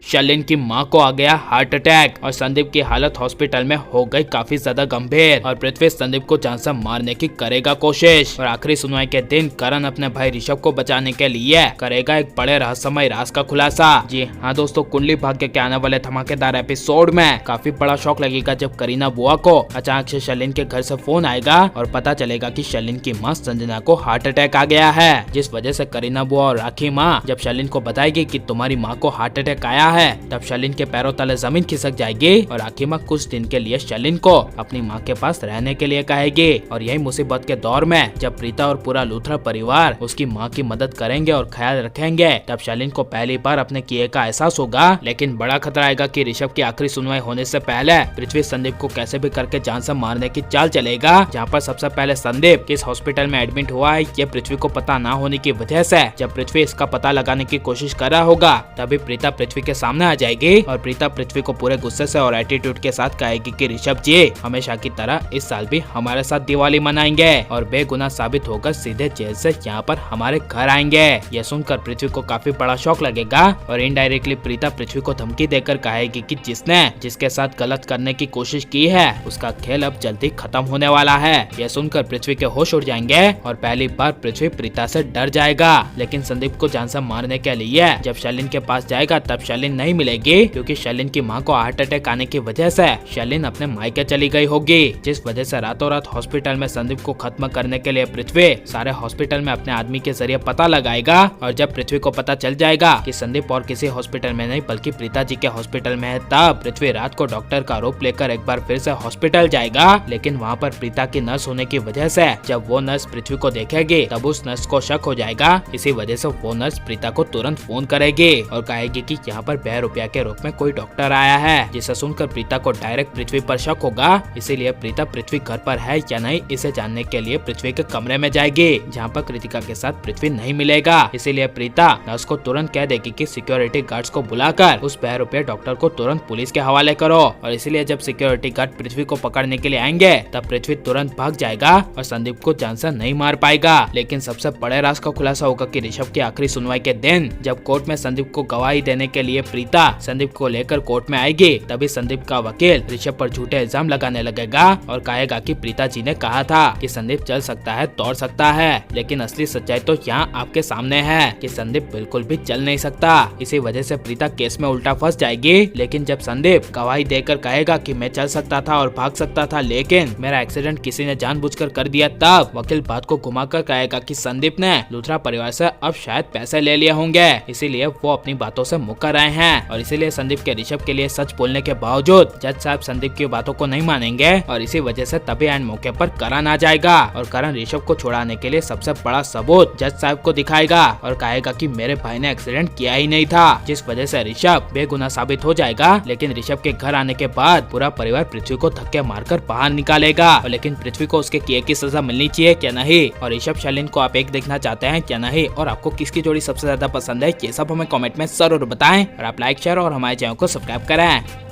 शर्लिन की मां को आ गया हार्ट अटैक और संदीप की हालत हॉस्पिटल में हो गई काफी ज्यादा गंभीर और पृथ्वी संदीप को जान से मारने की करेगा कोशिश। और आखिरी सुनवाई के दिन करण अपने भाई ऋषभ को बचाने के लिए करेगा एक बड़े रहस्यमय राज का खुलासा। जी हाँ दोस्तों, कुंडली भाग्य के आने वाले धमाकेदार एपिसोड में काफी बड़ा शौक लगेगा जब करीना बुआ को अचानक से शर्लिन के घर से फोन आएगा और पता चलेगा कि शर्लिन की मां संजना को हार्ट अटैक आ गया है, जिस वजह से करीना बुआ और राखी माँ जब शर्लिन को बताएगी कि तुम्हारी माँ को हार्ट अटैक आया है, तब शर्लिन के पैरों तले जमीन खिसक जाएगी और राखी माँ कुछ दिन के लिए शर्लिन को अपनी माँ के पास रहने के लिए कहेगी। और यही मुसीबत के दौर में जब प्रीता और पूरा लूथरा परिवार उसकी माँ की मदद करेंगे और ख्याल रखेंगे, तब शर्लिन को पहली बार अपने किए का एहसास होगा। लेकिन बड़ा खतरा आएगा कि ऋषभ की आखिरी सुनवाई होने से पहले पृथ्वी संदीप को कैसे भी करके जान से मारने की चाल चलेगा। जहाँ पर सबसे पहले संदीप किस हॉस्पिटल में एडमिट हुआ है ये पृथ्वी को पता ना होने की वजह से जब पृथ्वी इसका पता लगाने की कोशिश कर रहा होगा, तभी प्रीता पृथ्वी के सामने आ जाएगी और प्रीता पृथ्वी को पूरे गुस्से से और एटीट्यूड के साथ कहेगी कि ऋषभ जी हमेशा की तरह इस साल भी हमारे साथ दिवाली मनाएंगे और बेगुनाह साबित होकर सीधे जेल से यहाँ पर हमारे घर आएंगे। यह सुनकर पृथ्वी को काफी बड़ा शौक लगेगा और इनडायरेक्टली प्रीता पृथ्वी को धमकी देकर कहेगी कि जिसने जिसके साथ गलत करने की कोशिश की है उसका खेल अब जल्दी खत्म होने वाला है। यह सुनकर पृथ्वी के होश उड़ जाएंगे और पहली बार पृथ्वी प्रीता से डर जाएगा। लेकिन संदीप को जान से मारने के लिए जब शर्लिन के पास जाएगा तब शर्लिन नहीं मिलेगी, क्योंकि शर्लिन की मां को हार्ट अटैक आने की वजह से शर्लिन अपने मायके चली गई होगी, जिस वजह से रातों रात हॉस्पिटल में संदीप को खत्म करने के लिए पृथ्वी सारे हॉस्पिटल में अपने आदमी के जरिए पता लगाएगा। और जब पृथ्वी को पता चल जाएगा कि संदीप और किसी हॉस्पिटल में नहीं बल्कि प्रीता जी के हॉस्पिटल में है, तब पृथ्वी रात को डॉक्टर का रूप लेकर एक बार फिर से हॉस्पिटल जाएगा। लेकिन वहाँ पर प्रीता की नर्स होने की वजह से जब वो नर्स पृथ्वी को देखेगी तब उस नर्स को शक हो जाएगा। इसी वजह से वो नर्स प्रीता को तुरंत फोन करेगी और कहेगी कि यहाँ पर 2 रुपया के रूप में कोई डॉक्टर आया है, जिसे सुनकर प्रीता को डायरेक्ट पृथ्वी पर शक होगा। इसीलिए प्रीता पृथ्वी घर पर है या नहीं इसे जानने के लिए पृथ्वी के कमरे में जाएगी, जहाँ पर कृतिका के साथ पृथ्वी नहीं मिलेगा। इसीलिए प्रीता नर्स को तुरंत कह देगी कि सिक्योरिटी गार्ड्स को बुलाकर उस 2 रुपया डॉक्टर को तुरंत पुलिस के हवाले करो। और इसीलिए जब सिक्योरिटी गार्ड पृथ्वी को पकड़ने के लिए आएंगे तब पृथ्वी तुरंत भाग जाएगा और संदीप को जान से नहीं मार पाएगा। लेकिन सबसे बड़े राज का खुलासा होगा कि ऋषभ की आखिरी सुनवाई के दिन जब कोर्ट में संदीप को गवाही देने के लिए प्रीता संदीप को लेकर कोर्ट में आएगी, तभी संदीप का वकील ऋषभ पर झूठे इल्जाम लगाने लगेगा और कहेगा कि प्रीता जी ने कहा था कि संदीप चल सकता है, दौड़ सकता है, लेकिन असली सच्चाई तो यहाँ आपके सामने है कि संदीप बिल्कुल भी चल नहीं सकता। इसी वजह से प्रीता केस में उल्टा फंस जाएगी। लेकिन जब संदीप गवाही देकर कहेगा कि मैं चल सकता था और भाग सकता था, लेकिन मेरा एक्सीडेंट किसी ने जानबूझकर कर दिया, तब वकील बात को घुमाकर कहेगा कि संदीप ने लूथरा परिवार से अब शायद पैसे ले लिए होंगे, इसीलिए वो अपनी बातों से मुकर आए हैं। और इसीलिए संदीप के ऋषभ के लिए सच बोलने के बावजूद जज साहब संदीप की बातों को नहीं मानेंगे और इसी वजह से तभी एंड मौके पर करण आ जाएगा और करण ऋषभ को छुड़ाने के लिए सबसे बड़ा सबूत जज साहब को दिखाएगा और कहेगा कि मेरे भाई ने एक्सीडेंट किया ही नहीं था, जिस वजह से ऋषभ बेगुनाह साबित हो जाएगा। लेकिन ऋषभ के घर आने के बाद पूरा परिवार पृथ्वी को धक्के मारकर बाहर निकालेगा। और लेकिन पृथ्वी को उसके किए की सजा मिलनी चाहिए क्या नहीं, और ऋषभ शर्लिन को आप एक देखना चाहते हैं क्या नहीं, और आपको किसकी जोड़ी सबसे ज्यादा पसंद है, ये सब हमें कमेंट में जरूर बताएं। और आप लाइक शेयर और हमारे चैनल को सब्सक्राइब करें।